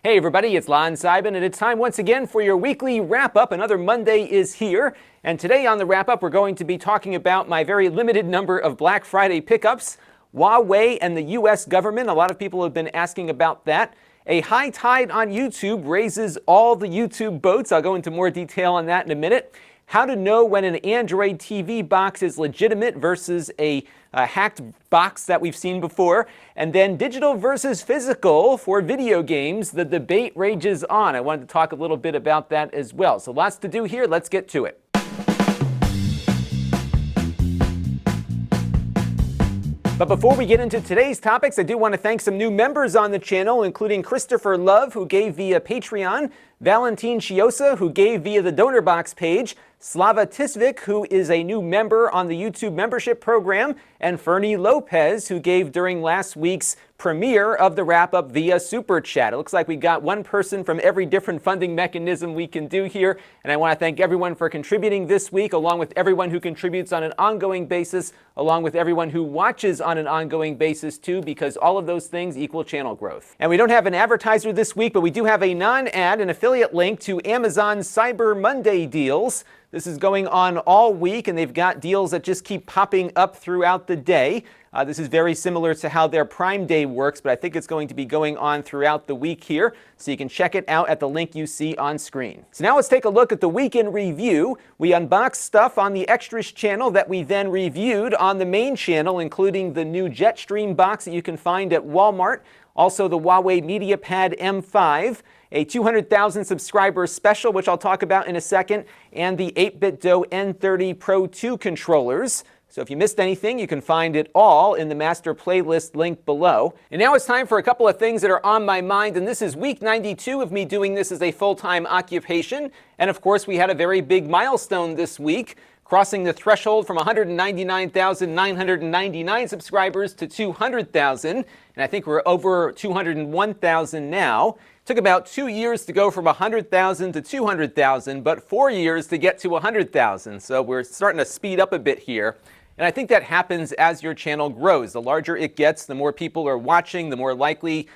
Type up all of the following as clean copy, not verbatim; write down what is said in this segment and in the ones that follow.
Hey everybody, it's Lon.TV, and it's time once again for your weekly wrap-up. Another Monday is here, and today on the wrap-up we're going to be talking about my very limited number of Black Friday pickups, Huawei and the U.S. government. A lot of people have been asking about that. A high tide on YouTube raises all the YouTube boats. I'll go into more detail on that in a minute. How to know when an Android TV box is legitimate versus a hacked box that we've seen before. And then digital versus physical for video games. The debate rages on. I wanted to talk a little bit about that as well. So lots to do here. Let's get to it. But before we get into today's topics, I do want to thank some new members on the channel, including Christopher Love, who gave via Patreon, Valentin Chiosa, who gave via the donor box page, Slava Tisvik, who is a new member on the YouTube membership program, and Fernie Lopez, who gave during last week's premiere of the wrap-up via Super Chat. It looks like we got one person from every different funding mechanism we can do here, and I want to thank everyone for contributing this week, along with everyone who contributes on an ongoing basis, along with everyone who watches on an ongoing basis too, because all of those things equal channel growth. And we don't have an advertiser this week, but we do have a non-ad, an affiliate link to Amazon's Cyber Monday deals. This is going on all week, and they've got deals that just keep popping up throughout the day. This is very similar to how their Prime Day works, but I think it's going to be going on throughout the week here, so you can check it out at the link you see on screen. So now let's take a look at the week in review. We unboxed stuff on the Extras channel that we then reviewed on the main channel, including the new Jetstream box that you can find at Walmart, also the Huawei MediaPad M5, a 200,000 subscriber special, which I'll talk about in a second, and the 8BitDo N30 Pro 2 controllers. So if you missed anything, you can find it all in the master playlist link below. And now it's time for a couple of things that are on my mind, and this is week 92 of me doing this as a full-time occupation. And of course, we had a very big milestone this week, crossing the threshold from 199,999 subscribers to 200,000. And I think we're over 201,000 now. Took about 2 years to go from 100,000 to 200,000, but 4 years to get to 100,000. So we're starting to speed up a bit here. And I think that happens as your channel grows. The larger it gets, the more people are watching, the more likely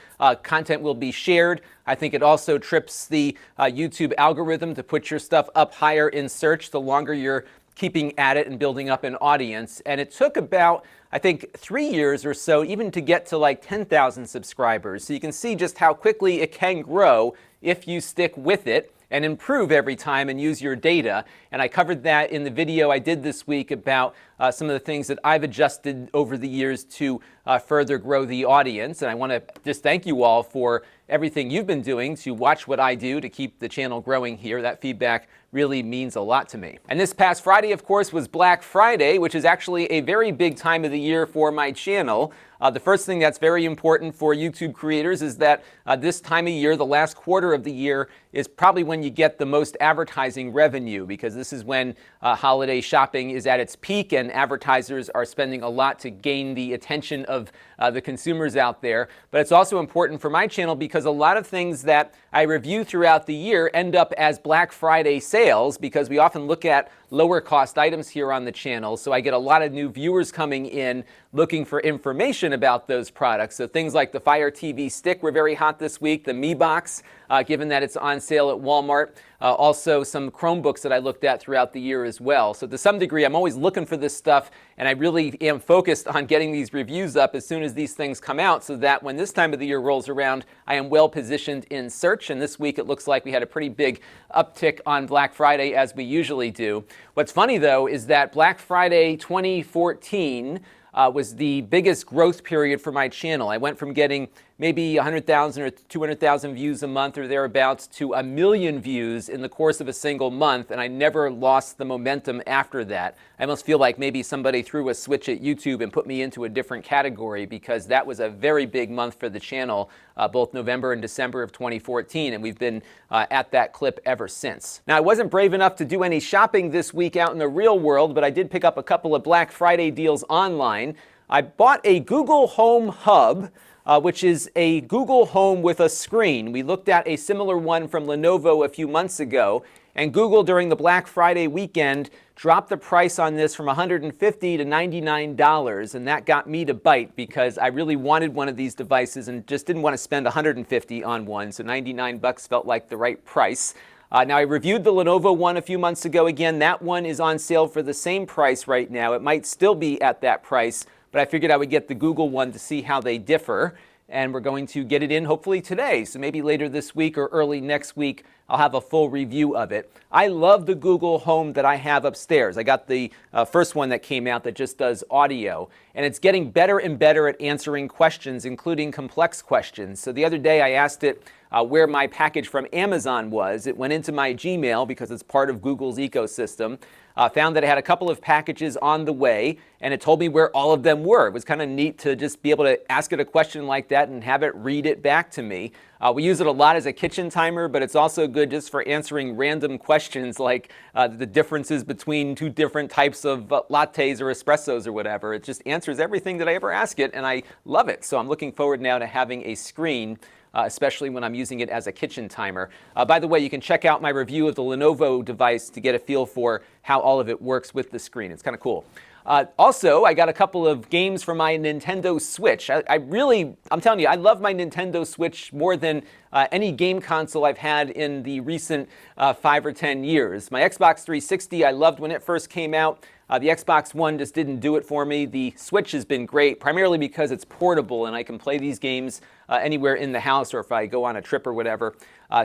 content will be shared. I think it also trips the YouTube algorithm to put your stuff up higher in search the longer you're keeping at it and building up an audience. And it took about, I think, 3 years or so even to get to like 10,000 subscribers. So you can see just how quickly it can grow if you stick with it and improve every time and use your data. And I covered that in the video I did this week about some of the things that I've adjusted over the years to further grow the audience. And I want to just thank you all for everything you've been doing to watch what I do to keep the channel growing here. That feedback really means a lot to me. And this past Friday, of course, was Black Friday, which is actually a very big time of the year for my channel. The first thing that's very important for YouTube creators is that this time of year, the last quarter of the year, is probably when you get the most advertising revenue, because this is when holiday shopping is at its peak and advertisers are spending a lot to gain the attention of the consumers out there. But it's also important for my channel because a lot of things that I review throughout the year end up as Black Friday sales, because we often look at lower cost items here on the channel. So I get a lot of new viewers coming in looking for information about those products. So things like the Fire TV stick were very hot this week, the Mi Box, given that it's on sale at Walmart. Also some Chromebooks that I looked at throughout the year as well. So to some degree, I'm always looking for this stuff, and I really am focused on getting these reviews up as soon as these things come out, so that when this time of the year rolls around, I am well positioned in search. And this week it looks like we had a pretty big uptick on Black Friday, as we usually do. What's funny though is that Black Friday 2014 was the biggest growth period for my channel. I went from getting maybe 100,000 or 200,000 views a month or thereabouts to 1 million views in the course of a single month, and I never lost the momentum after that. I almost feel like maybe somebody threw a switch at YouTube and put me into a different category, because that was a very big month for the channel, both November and December of 2014, and we've been at that clip ever since. Now, I wasn't brave enough to do any shopping this week out in the real world, but I did pick up a couple of Black Friday deals online. I bought a Google Home Hub. which is a Google Home with a screen. We looked at a similar one from Lenovo a few months ago, and Google during the Black Friday weekend dropped the price on this from $150 to $99, and that got me to bite because I really wanted one of these devices and just didn't want to spend $150 on one, so $99 felt like the right price. Now, I reviewed the Lenovo one a few months ago. Again, that one is on sale for the same price right now. It might still be at that price, but I figured I would get the Google one to see how they differ. And we're going to get it in hopefully today. So maybe later this week or early next week, I'll have a full review of it. I love the Google Home that I have upstairs. I got the first one that came out that just does audio. And it's getting better and better at answering questions, including complex questions. So the other day I asked it where my package from Amazon was. It went into my Gmail because it's part of Google's ecosystem. Found that it had a couple of packages on the way, and it told me where all of them were. It was kind of neat to just be able to ask it a question like that and have it read it back to me. We use it a lot as a kitchen timer, but it's also good just for answering random questions like the differences between two different types of lattes or espressos or whatever. It just answers everything that I ever ask it, and I love it. So I'm looking forward now to having a screen, especially when I'm using it as a kitchen timer. By the way, you can check out my review of the Lenovo device to get a feel for how all of it works with the screen. It's kind of cool. Also, I got a couple of games for my Nintendo Switch. I'm telling you, I love my Nintendo Switch more than any game console I've had in the recent 5 or 10 years. My Xbox 360, I loved when it first came out. The Xbox One just didn't do it for me. The Switch has been great, primarily because it's portable and I can play these games anywhere in the house or if I go on a trip or whatever.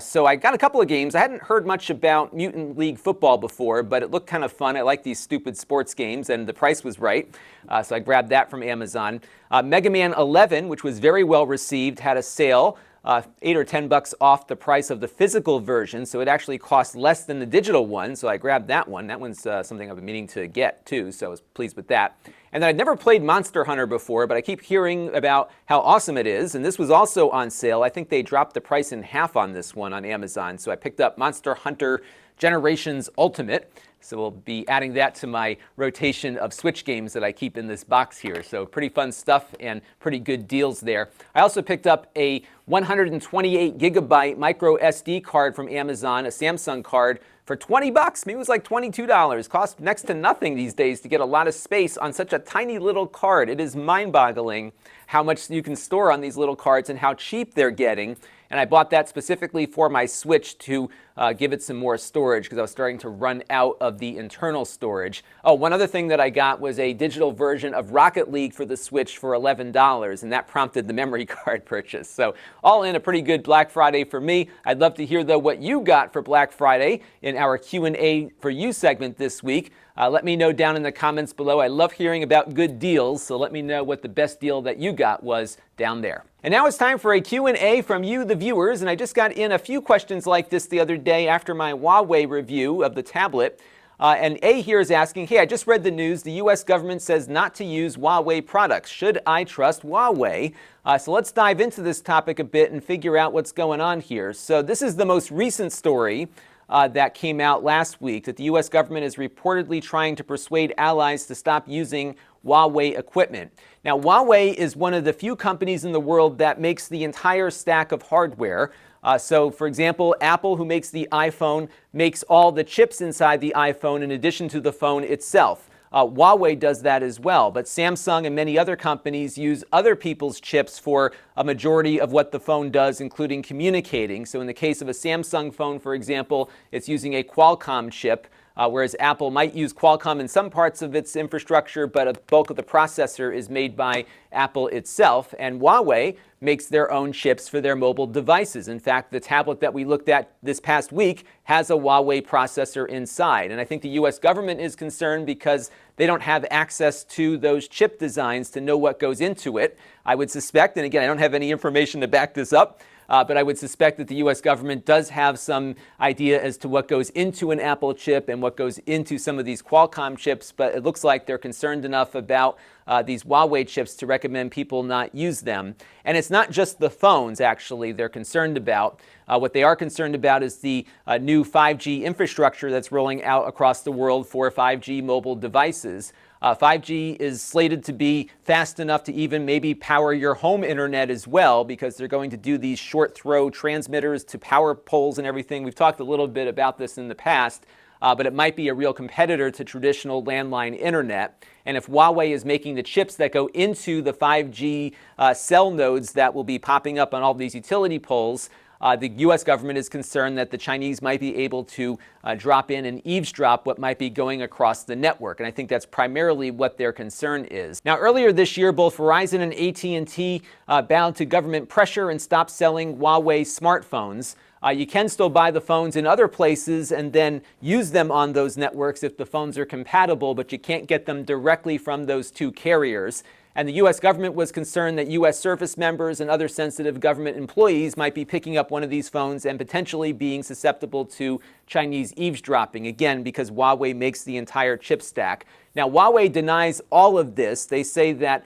So I got a couple of games. I hadn't heard much about Mutant League Football before, but it looked kind of fun. I like these stupid sports games, and the price was right. So I grabbed that from Amazon. Mega Man 11, which was very well received, had a sale. $8 or $10 off the price of the physical version, so it actually cost less than the digital one, so I grabbed that one. That one's something I've been meaning to get, too, so I was pleased with that. And then I'd never played Monster Hunter before, but I keep hearing about how awesome it is, and this was also on sale. I think they dropped the price in half on this one on Amazon, so I picked up Monster Hunter Generations Ultimate. So we'll be adding that to my rotation of Switch games that I keep in this box here. So pretty fun stuff and pretty good deals there. I also picked up a 128 gigabyte micro SD card from Amazon, a Samsung card, for $20. Maybe it was like $22. Costs next to nothing these days to get a lot of space on such a tiny little card. It is mind-boggling how much you can store on these little cards and how cheap they're getting. And I bought that specifically for my Switch to give it some more storage because I was starting to run out of the internal storage. Oh, one other thing that I got was a digital version of Rocket League for the Switch for $11, and that prompted the memory card purchase. So all in, a pretty good Black Friday for me. I'd love to hear, though, what you got for Black Friday in our Q&A for You segment this week. Let me know down in the comments below. I love hearing about good deals, so let me know what the best deal that you got was down there. And now it's time for a Q&A from you, the viewers, and I just got in a few questions like this the other day after my Huawei review of the tablet. And A here is asking, hey, I just read the news. The U.S. government says not to use Huawei products. Should I trust Huawei? So let's dive into this topic a bit and figure out what's going on here. So this is the most recent story that came out last week, that the U.S. government is reportedly trying to persuade allies to stop using Huawei equipment. Now, Huawei is one of the few companies in the world that makes the entire stack of hardware. So, for example, Apple, who makes the iPhone, makes all the chips inside the iPhone in addition to the phone itself. Huawei does that as well, but Samsung and many other companies use other people's chips for a majority of what the phone does, including communicating. So in the case of a Samsung phone, for example, it's using a Qualcomm chip, whereas Apple might use Qualcomm in some parts of its infrastructure, but a bulk of the processor is made by Apple itself. And Huawei makes their own chips for their mobile devices. In fact, the tablet that we looked at this past week has a Huawei processor inside. And I think the U.S. government is concerned because they don't have access to those chip designs to know what goes into it. I would suspect, and again, I don't have any information to back this up, but I would suspect that the U.S. government does have some idea as to what goes into an Apple chip and what goes into some of these Qualcomm chips, but it looks like they're concerned enough about these Huawei chips to recommend people not use them. And it's not just the phones, actually, they're concerned about. What they are concerned about is the new 5G infrastructure that's rolling out across the world for 5G mobile devices. 5G is slated to be fast enough to even maybe power your home internet as well, because they're going to do these short throw transmitters to power poles and everything. We've talked a little bit about this in the past. But it might be a real competitor to traditional landline internet. And if Huawei is making the chips that go into the 5G cell nodes that will be popping up on all these utility poles, the U.S. government is concerned that the Chinese might be able to drop in and eavesdrop what might be going across the network. And I think that's primarily what their concern is. Now, earlier this year, both Verizon and AT&T bowed to government pressure and stopped selling Huawei smartphones. You can still buy the phones in other places and then use them on those networks if the phones are compatible, but you can't get them directly from those two carriers. And the U.S. government was concerned that U.S. service members and other sensitive government employees might be picking up one of these phones and potentially being susceptible to Chinese eavesdropping, again, because Huawei makes the entire chip stack. Now, Huawei denies all of this. They say that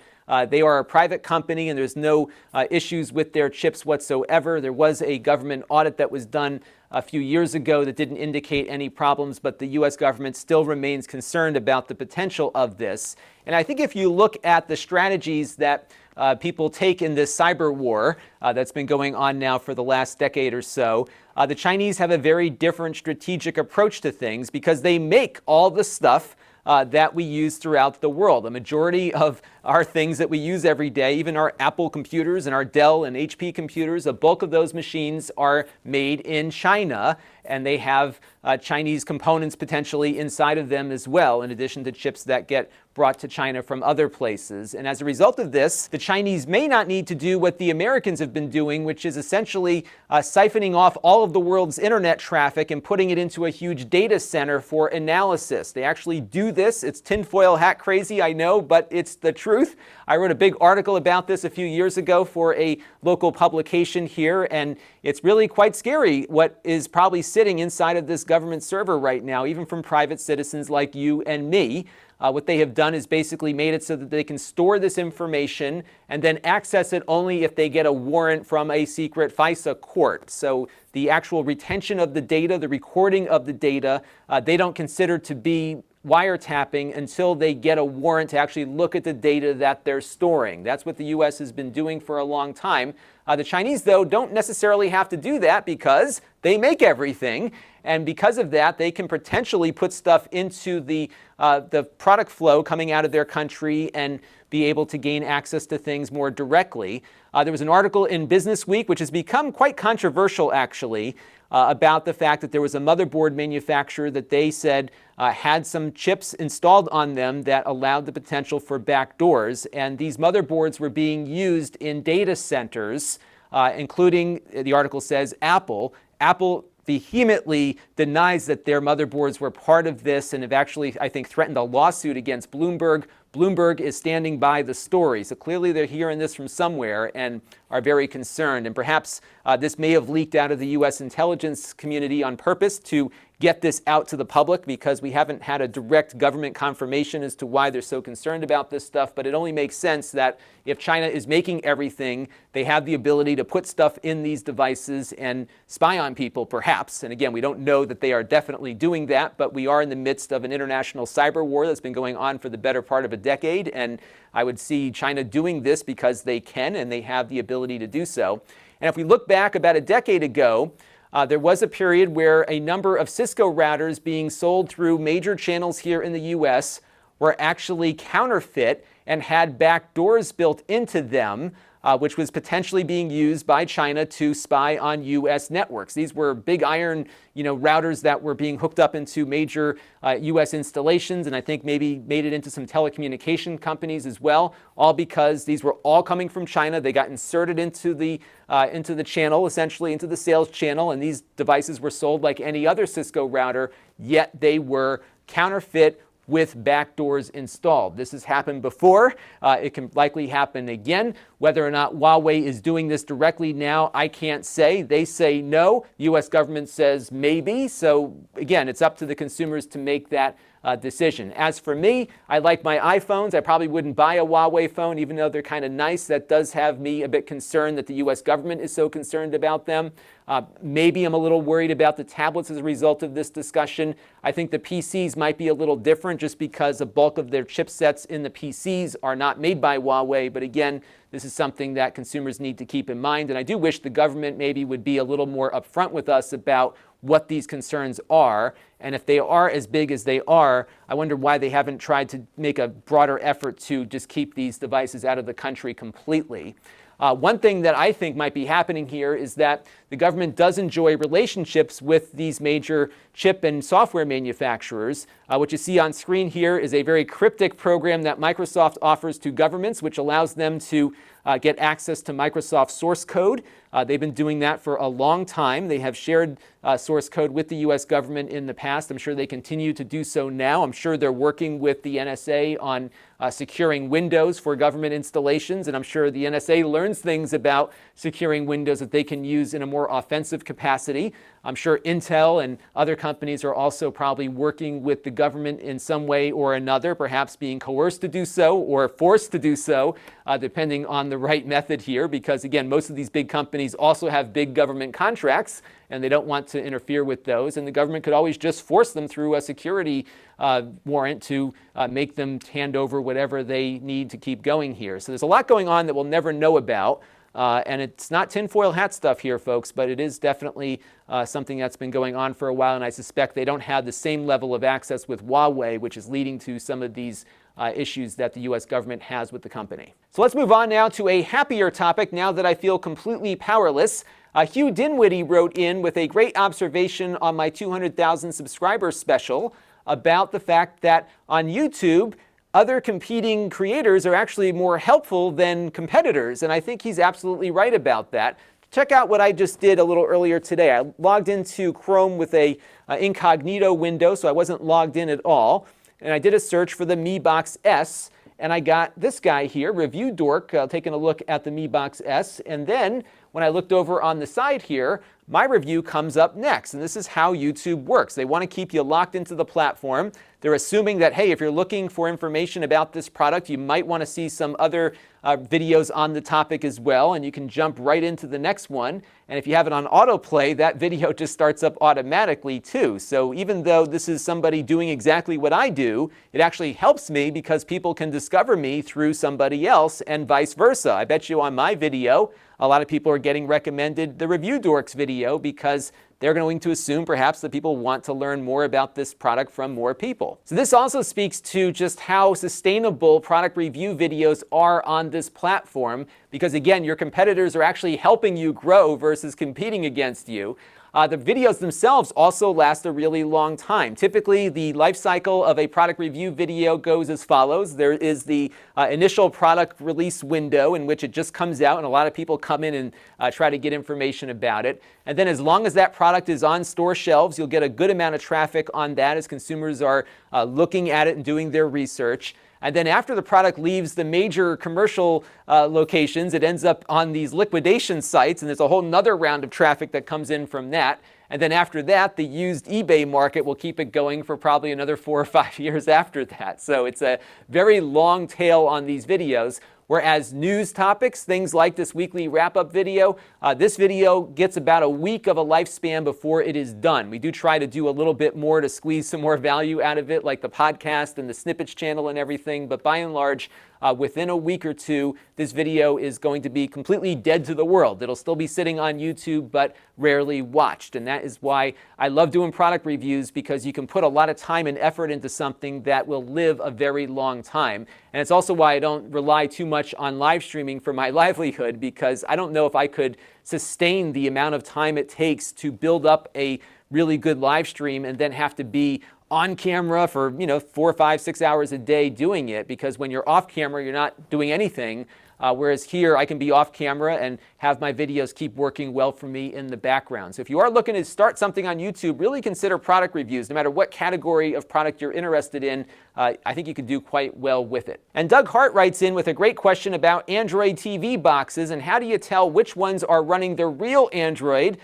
they are a private company and there's no issues with their chips whatsoever. There was a government audit that was done a few years ago that didn't indicate any problems, but the U.S. government still remains concerned about the potential of this. And I think if you look at the strategies that people take in this cyber war that's been going on now for the last decade or so, the Chinese have a very different strategic approach to things because they make all the stuff that we use throughout the world. A majority of our things that we use every day, even our Apple computers and our Dell and HP computers, a bulk of those machines are made in China, and they have Chinese components potentially inside of them as well, in addition to chips that get brought to China from other places. And as a result of this, the Chinese may not need to do what the Americans have been doing, which is essentially siphoning off all of the world's internet traffic and putting it into a huge data center for analysis. They actually do this. It's tinfoil hat crazy, I know, but it's the truth. I wrote a big article about this a few years ago for a local publication here, and it's really quite scary what is probably sitting inside of this government server right now, even from private citizens like you and me. What they have done is basically made it so that they can store this information and then access it only if they get a warrant from a secret FISA court. So the actual retention of the data, the recording of the data, they don't consider to be wiretapping until they get a warrant to actually look at the data that they're storing. That's what the U.S. has been doing for a long time. The Chinese, though, don't necessarily have to do that because they make everything. And because of that, they can potentially put stuff into the product flow coming out of their country and be able to gain access to things more directly. There was an article in Business Week, which has become quite controversial, actually, about the fact that there was a motherboard manufacturer that they said had some chips installed on them that allowed the potential for backdoors. And these motherboards were being used in data centers, including, the article says, Apple. Apple vehemently denies that their motherboards were part of this and have actually, I think, threatened a lawsuit against Bloomberg. Bloomberg is standing by the story. So clearly they're hearing this from somewhere and are very concerned. And perhaps this may have leaked out of the U.S. intelligence community on purpose to get this out to the public, because we haven't had a direct government confirmation as to why they're so concerned about this stuff. But it only makes sense that if China is making everything, they have the ability to put stuff in these devices and spy on people, perhaps. And again, we don't know that they are definitely doing that, but we are in the midst of an international cyber war that's been going on for the better part of a decade. And I would see China doing this because they can and they have the ability to do so. And if we look back about a decade ago, there was a period where a number of Cisco routers being sold through major channels here in the U.S. were actually counterfeit and had backdoors built into them, which was potentially being used by China to spy on U.S. networks. These were big iron, routers that were being hooked up into major U.S. installations, and I think maybe made it into some telecommunication companies as well, all because these were all coming from China. They got inserted into the channel, essentially into the sales channel, and these devices were sold like any other Cisco router, yet they were counterfeit with backdoors installed. This has happened before. It can likely happen again. Whether or not Huawei is doing this directly now, I can't say. They say no. The U.S. government says maybe. So again, it's up to the consumers to make that decision. As for me, I like my iPhones. I probably wouldn't buy a Huawei phone, even though they're kind of nice. That does have me a bit concerned that the U.S. government is so concerned about them. Maybe I'm a little worried about the tablets as a result of this discussion. I think the PCs might be a little different just because a bulk of their chipsets in the PCs are not made by Huawei. But again, this is something that consumers need to keep in mind. And I do wish the government maybe would be a little more upfront with us about what these concerns are. And if they are as big as they are, I wonder why they haven't tried to make a broader effort to just keep these devices out of the country completely. One thing that I think might be happening here is that the government does enjoy relationships with these major chip and software manufacturers. What you see on screen here is a very cryptic program that Microsoft offers to governments, which allows them to get access to Microsoft source code. They've been doing that for a long time. They have shared source code with the U.S. government in the past. I'm sure they continue to do so now. I'm sure they're working with the NSA on securing Windows for government installations, and I'm sure the NSA learns things about securing Windows that they can use in a more offensive capacity. I'm sure Intel and other companies are also probably working with the government in some way or another, perhaps being coerced to do so or forced to do so, depending on the right method here, because again, most of these big companies also have big government contracts and they don't want to interfere with those, and the government could always just force them through a security warrant to make them hand over whatever they need to keep going here. So there's a lot going on that we'll never know about. And it's not tinfoil hat stuff here, folks, but it is definitely something that's been going on for a while, and I suspect they don't have the same level of access with Huawei, which is leading to some of these issues that the U.S. government has with the company. So let's move on now to a happier topic now that I feel completely powerless. Hugh Dinwiddie wrote in with a great observation on my 200,000 subscribers special about the fact that on YouTube, other competing creators are actually more helpful than competitors, and I think he's absolutely right about that. Check out what I just did a little earlier today. I logged into Chrome with a incognito window, so I wasn't logged in at all, and I did a search for the Mi Box S, and I got this guy here, Review Dork, taking a look at the Mi Box S, and then when I looked over on the side here, my review comes up next, and this is how YouTube works. They want to keep you locked into the platform. They're assuming that, hey, if you're looking for information about this product, you might want to see some other videos on the topic as well, and you can jump right into the next one. And if you have it on autoplay, that video just starts up automatically too. So even though this is somebody doing exactly what I do, it actually helps me because people can discover me through somebody else and vice versa. I bet you on my video, a lot of people are getting recommended the Review Dorks video because they're going to assume perhaps that people want to learn more about this product from more people. So this also speaks to just how sustainable product review videos are on this platform because, again, your competitors are actually helping you grow versus competing against you. The videos themselves also last a really long time. Typically, the life cycle of a product review video goes as follows. There is the initial product release window in which it just comes out, and a lot of people come in and try to get information about it. And then as long as that product is on store shelves, you'll get a good amount of traffic on that as consumers are looking at it and doing their research. And then after the product leaves the major commercial locations, it ends up on these liquidation sites, and there's a whole nother round of traffic that comes in from that. And then after that, the used eBay market will keep it going for probably another 4 or 5 years after that. So it's a very long tail on these videos. Whereas news topics, things like this weekly wrap-up video, this video gets about a week of a lifespan before it is done. We do try to do a little bit more to squeeze some more value out of it, like the podcast and the snippets channel and everything, but by and large, within a week or two, this video is going to be completely dead to the world. It'll still be sitting on YouTube, but rarely watched. And that is why I love doing product reviews, because you can put a lot of time and effort into something that will live a very long time. And it's also why I don't rely too much on live streaming for my livelihood, because I don't know if I could sustain the amount of time it takes to build up a really good live stream and then have to be on camera for 4, 5, 6 hours a day doing it, because when you're off camera, you're not doing anything. Whereas here, I can be off camera and have my videos keep working well for me in the background. So if you are looking to start something on YouTube, really consider product reviews. No matter what category of product you're interested in, I think you could do quite well with it. And Doug Hart writes in with a great question about Android TV boxes and how do you tell which ones are running the real Android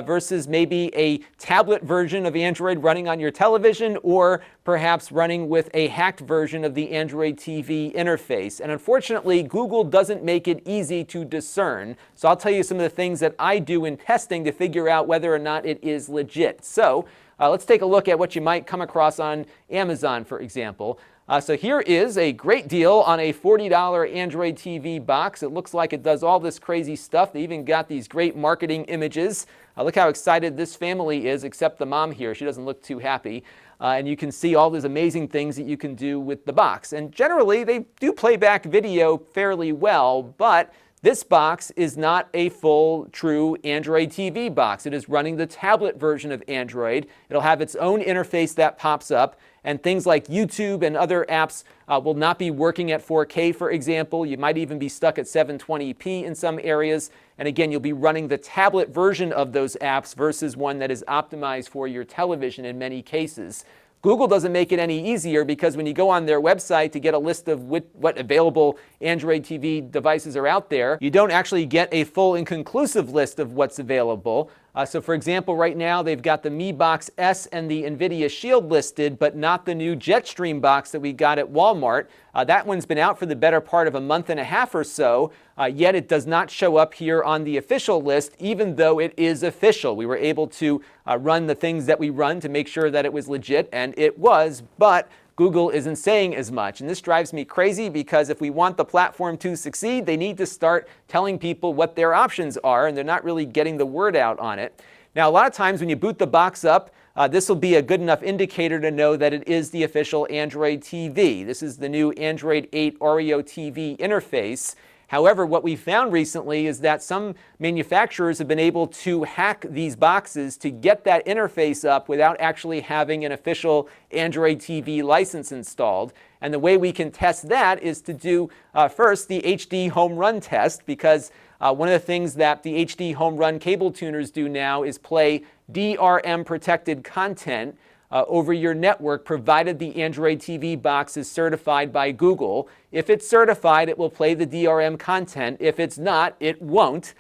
versus maybe a tablet version of Android running on your television, or perhaps running with a hacked version of the Android TV interface. And unfortunately, Google doesn't make it easy to discern. So I'll tell you some of the things that I do in testing to figure out whether or not it is legit. So let's take a look at what you might come across on Amazon, for example. So here is a great deal on a $40 Android TV box. It looks like it does all this crazy stuff. They even got these great marketing images. Look how excited this family is, except the mom here. She doesn't look too happy. And you can see all these amazing things that you can do with the box. And generally, they do play back video fairly well, but this box is not a full, true Android TV box. It is running the tablet version of Android. It'll have its own interface that pops up, and things like YouTube and other apps will not be working at 4K, for example. You might even be stuck at 720p in some areas. And again, you'll be running the tablet version of those apps versus one that is optimized for your television in many cases. Google doesn't make it any easier, because when you go on their website to get a list of what available Android TV devices are out there, you don't actually get a full and conclusive list of what's available. So for example, right now they've got the Mi Box S and the NVIDIA Shield listed, but not the new Jetstream box that we got at Walmart. That one's been out for the better part of a month and a half or so, yet it does not show up here on the official list, even though it is official. We were able to run the things that we run to make sure that it was legit, and it was, but Google isn't saying as much. And this drives me crazy, because if we want the platform to succeed, they need to start telling people what their options are, and they're not really getting the word out on it. Now, a lot of times when you boot the box up, this will be a good enough indicator to know that it is the official Android TV. This is the new Android 8 Oreo TV interface. However, what we found recently is that some manufacturers have been able to hack these boxes to get that interface up without actually having an official Android TV license installed. And the way we can test that is to do first the HD home run test, because one of the things that the HD home run cable tuners do now is play DRM protected content over your network, provided the Android TV box is certified by Google. If it's certified, it will play the DRM content. If it's not, it won't.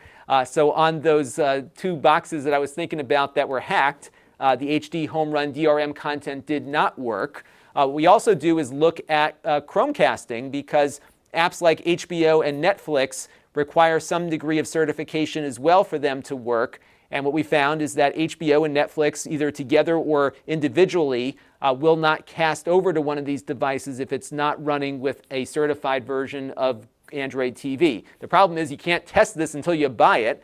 So on those two boxes that I was thinking about that were hacked, the HD home run DRM content did not work. What we also do is look at Chromecasting, because apps like HBO and Netflix require some degree of certification as well for them to work. And what we found is that HBO and Netflix, either together or individually, will not cast over to one of these devices if it's not running with a certified version of Android TV. The problem is you can't test this until you buy it.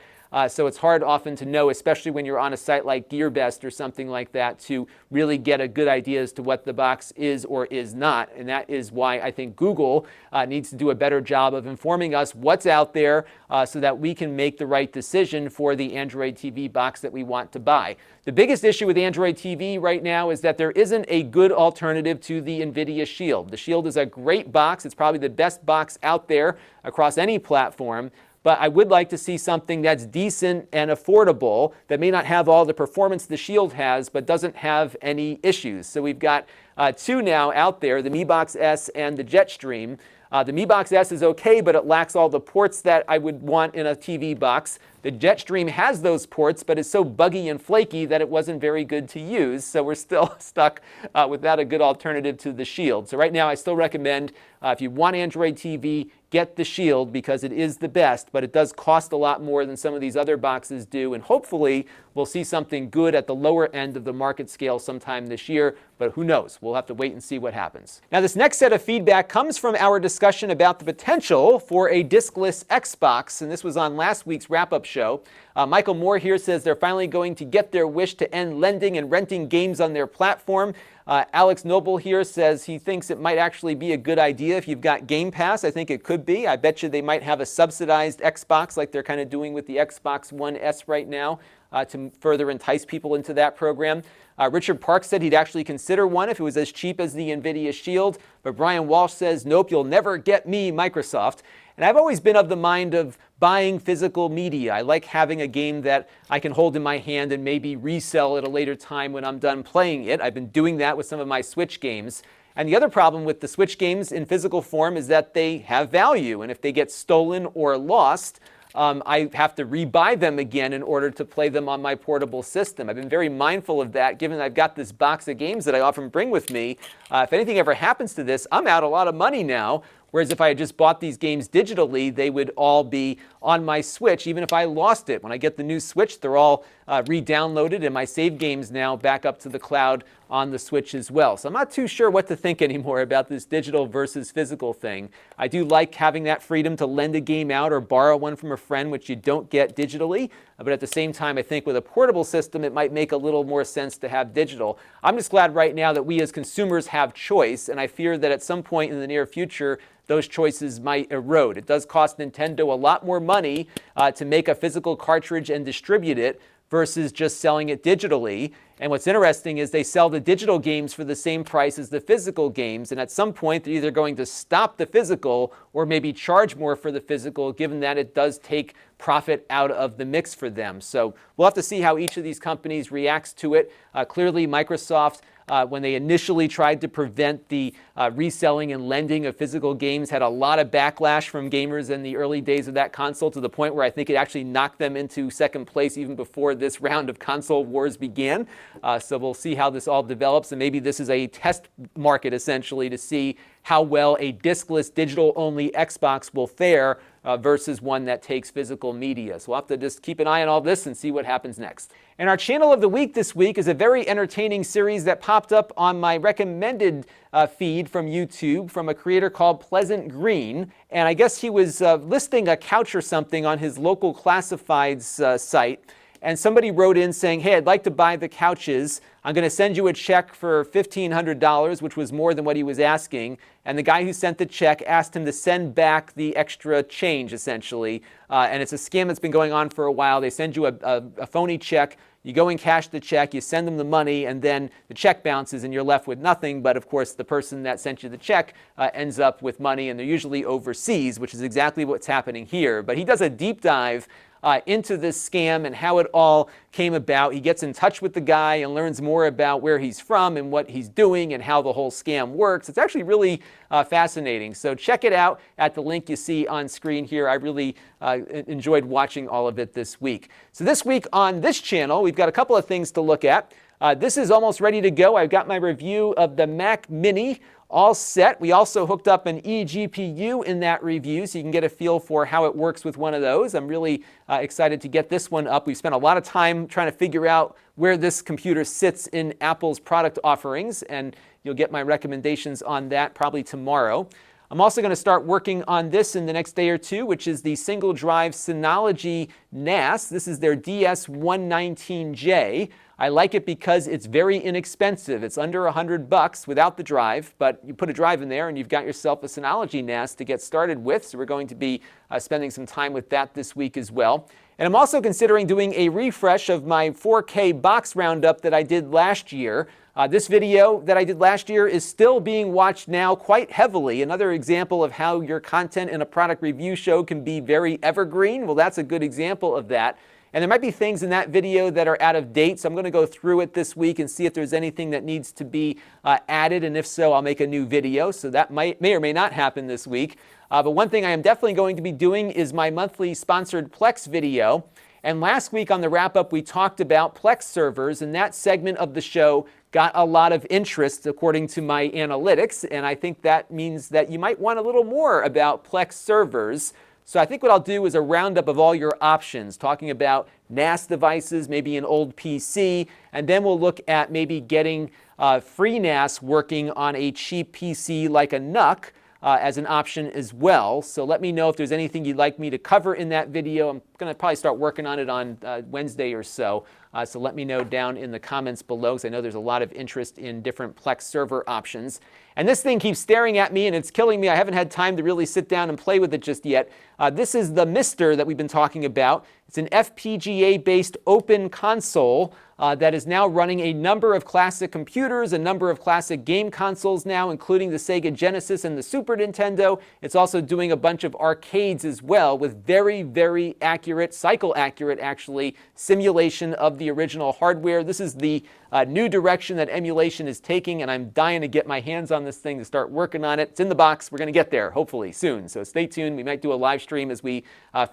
So it's hard often to know, especially when you're on a site like GearBest or something like that, to really get a good idea as to what the box is or is not. And that is why I think Google needs to do a better job of informing us what's out there so that we can make the right decision for the Android TV box that we want to buy. The biggest issue with Android TV right now is that there isn't a good alternative to the NVIDIA Shield. The Shield is a great box. It's probably the best box out there across any platform. But I would like to see something that's decent and affordable, that may not have all the performance the Shield has, but doesn't have any issues. So we've got two now out there, the Mi Box S and the Jetstream. The Mi Box S is okay, but it lacks all the ports that I would want in a TV box. The Jetstream has those ports, but it's so buggy and flaky that it wasn't very good to use. So we're still stuck without a good alternative to the Shield. So right now I still recommend, if you want Android TV, get the Shield, because it is the best, but it does cost a lot more than some of these other boxes do. And hopefully we'll see something good at the lower end of the market scale sometime this year, but who knows? We'll have to wait and see what happens. Now, this next set of feedback comes from our discussion about the potential for a diskless Xbox, and this was on last week's wrap-up show. Michael Moore here says they're finally going to get their wish to end lending and renting games on their platform. Alex Noble here says he thinks it might actually be a good idea if you've got Game Pass. I think it could be. I bet you they might have a subsidized Xbox like they're kind of doing with the Xbox One S right now to further entice people into that program. Richard Park said he'd actually consider one if it was as cheap as the NVIDIA Shield. But Brian Walsh says, nope, you'll never get me, Microsoft. And I've always been of the mind of buying physical media. I like having a game that I can hold in my hand and maybe resell at a later time when I'm done playing it. I've been doing that with some of my Switch games. And the other problem with the Switch games in physical form is that they have value. And if they get stolen or lost, I have to rebuy them again in order to play them on my portable system. I've been very mindful of that, given that I've got this box of games that I often bring with me. If anything ever happens to this, I'm out a lot of money now. Whereas if I had just bought these games digitally, they would all be on my Switch, even if I lost it. When I get the new Switch, they're all re-downloaded, and my save games now back up to the cloud on the Switch as well. So I'm not too sure what to think anymore about this digital versus physical thing. I do like having that freedom to lend a game out or borrow one from a friend, which you don't get digitally. But at the same time, I think with a portable system, it might make a little more sense to have digital. I'm just glad right now that we as consumers have choice, and I fear that at some point in the near future, those choices might erode. It does cost Nintendo a lot more money to make a physical cartridge and distribute it versus just selling it digitally. And what's interesting is they sell the digital games for the same price as the physical games, and at some point they're either going to stop the physical or maybe charge more for the physical, given that it does take profit out of the mix for them. So we'll have to see how each of these companies reacts to it. Clearly Microsoft, when they initially tried to prevent the reselling and lending of physical games, had a lot of backlash from gamers in the early days of that console, to the point where I think it actually knocked them into second place even before this round of console wars began. So we'll see how this all develops, and maybe this is a test market essentially to see how well a discless digital-only Xbox will fare versus one that takes physical media. So we'll have to just keep an eye on all this and see what happens next. And our channel of the week this week is a very entertaining series that popped up on my recommended feed from YouTube from a creator called Pleasant Green. And I guess he was listing a couch or something on his local classifieds site. And somebody wrote in saying, hey, I'd like to buy the couches. I'm going to send you a check for $1,500, which was more than what he was asking. And the guy who sent the check asked him to send back the extra change, essentially. And it's a scam that's been going on for a while. They send you a phony check. You go and cash the check, you send them the money, and then the check bounces and you're left with nothing. But of course, the person that sent you the check ends up with money, and they're usually overseas, which is exactly what's happening here. But he does a deep dive into this scam and how it all came about. He gets in touch with the guy and learns more about where he's from and what he's doing and how the whole scam works. It's actually really fascinating. So check it out at the link you see on screen here. I really enjoyed watching all of it this week. So this week on this channel, we've got a couple of things to look at. This is almost ready to go. I've got my review of the Mac Mini all set. We also hooked up an eGPU in that review, so you can get a feel for how it works with one of those. I'm really excited to get this one up. We've spent a lot of time trying to figure out where this computer sits in Apple's product offerings, and you'll get my recommendations on that probably tomorrow. I'm also going to start working on this in the next day or two, which is the single drive Synology NAS. This is their DS119J. I like it because it's very inexpensive. It's under $100 without the drive, but you put a drive in there and you've got yourself a Synology NAS to get started with. So we're going to be spending some time with that this week as well. And I'm also considering doing a refresh of my 4K box roundup that I did last year. This video that I did last year is still being watched now quite heavily. Another example of how your content in a product review show can be very evergreen. Well, that's a good example of that. And there might be things in that video that are out of date, so I'm going to go through it this week and see if there's anything that needs to be added, and if so, I'll make a new video. So that may or may not happen this week. But one thing I am definitely going to be doing is my monthly sponsored Plex video. And last week on the wrap-up, we talked about Plex servers, and that segment of the show got a lot of interest according to my analytics, and I think that means that you might want a little more about Plex servers. So I think what I'll do is a roundup of all your options, talking about NAS devices, maybe an old PC, and then we'll look at maybe getting free NAS working on a cheap PC like a NUC as an option as well. So let me know if there's anything you'd like me to cover in that video. I'm going to probably start working on it on Wednesday or so. So let me know down in the comments below, because I know there's a lot of interest in different Plex server options. And this thing keeps staring at me and it's killing me. I haven't had time to really sit down and play with it just yet. This is the Mister that we've been talking about. It's an FPGA-based open console that is now running a number of classic computers, a number of classic game consoles now, including the Sega Genesis and the Super Nintendo. It's also doing a bunch of arcades as well with very, very accurate, cycle accurate actually, simulation of the original hardware. This is the new direction that emulation is taking, and I'm dying to get my hands on this thing to start working on it. It's in the box. We're going to get there, hopefully, soon. So stay tuned. We might do a live stream as we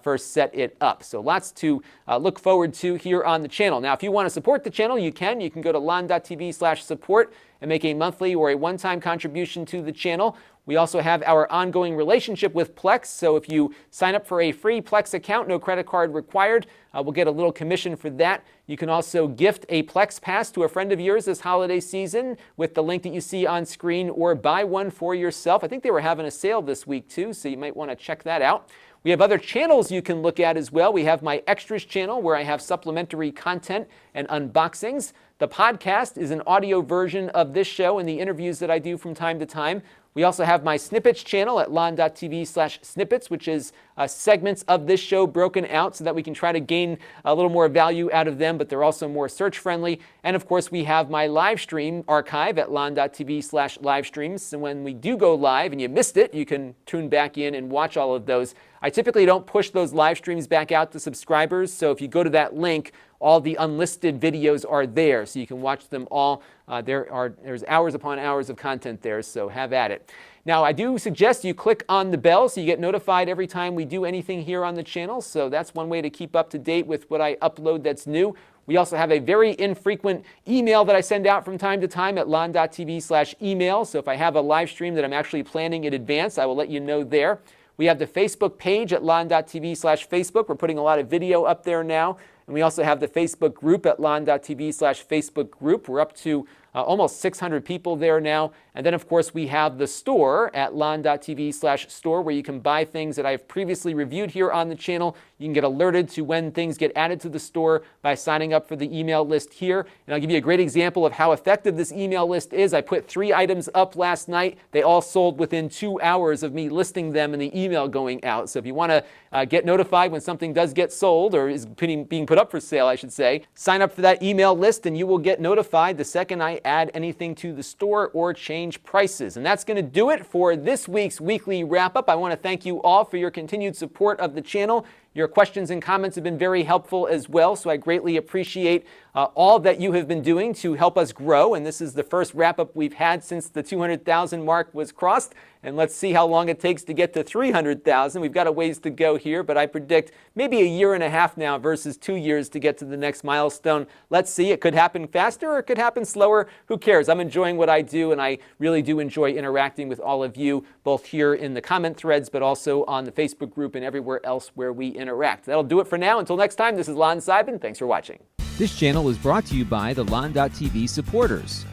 first set it up. So lots to look forward to here on the channel. Now, if you want to support the channel, you can. You can go to Lon.TV/support and make a monthly or a one-time contribution to the channel. We also have our ongoing relationship with Plex, so if you sign up for a free Plex account, no credit card required, we'll get a little commission for that. You can also gift a Plex Pass to a friend of yours this holiday season with the link that you see on screen, or buy one for yourself. I think they were having a sale this week too, so you might want to check that out. We have other channels you can look at as well. We have my Extras channel where I have supplementary content and unboxings. The podcast is an audio version of this show and the interviews that I do from time to time. We also have my Snippets channel at Lon.TV/Snippets, which is segments of this show broken out so that we can try to gain a little more value out of them, but they're also more search friendly. And of course, we have my live stream archive at Lon.TV/livestreams. So when we do go live and you missed it, you can tune back in and watch all of those. I typically don't push those live streams back out to subscribers, so if you go to that link, all the unlisted videos are there, so you can watch them all. There's hours upon hours of content there, so have at it. Now, I do suggest you click on the bell so you get notified every time we do anything here on the channel, so that's one way to keep up to date with what I upload that's new. We also have a very infrequent email that I send out from time to time at Lon.TV/email, so if I have a live stream that I'm actually planning in advance, I will let you know there. We have the Facebook page at Lon.TV/Facebook. We're putting a lot of video up there now. And we also have the Facebook group at Lon.TV/Facebook group. We're up to almost 600 people there now. And then, of course, we have the store at Lon.TV/store where you can buy things that I've previously reviewed here on the channel. You can get alerted to when things get added to the store by signing up for the email list here. And I'll give you a great example of how effective this email list is. I put 3 items up last night. They all sold within 2 hours of me listing them and the email going out. So if you want to get notified when something does get sold, or is being put up for sale, I should say, sign up for that email list and you will get notified the second I add anything to the store or change prices. And that's going to do it for this week's weekly wrap-up. I want to thank you all for your continued support of the channel. Your questions and comments have been very helpful as well, so I greatly appreciate all that you have been doing to help us grow. And this is the first wrap-up we've had since the 200,000 mark was crossed. And let's see how long it takes to get to 300,000. We've got a ways to go here, but I predict maybe a year and a half now versus 2 years to get to the next milestone. Let's see. It could happen faster or it could happen slower. Who cares? I'm enjoying what I do, and I really do enjoy interacting with all of you, both here in the comment threads, but also on the Facebook group and everywhere else where we interact. That'll do it for now. Until next time, this is Lon Seidman. Thanks for watching. This channel is brought to you by the Lon.TV supporters,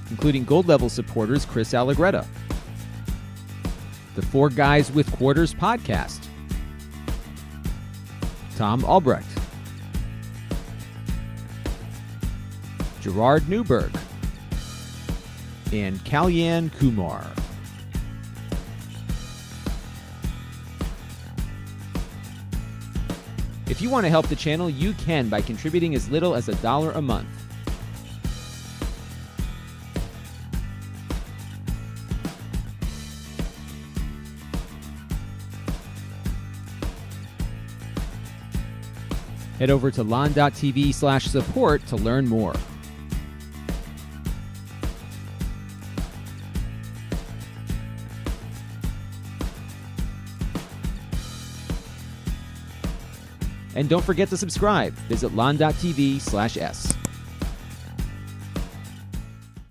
including gold level supporters Chris Allegretta, the 4 Guys with Quarters podcast, Tom Albrecht, Gerard Newberg, and Kalyan Kumar. If you want to help the channel, you can by contributing as little as $1 a month. Head over to Lon.TV/support to learn more. And don't forget to subscribe. Visit Lon.TV/s.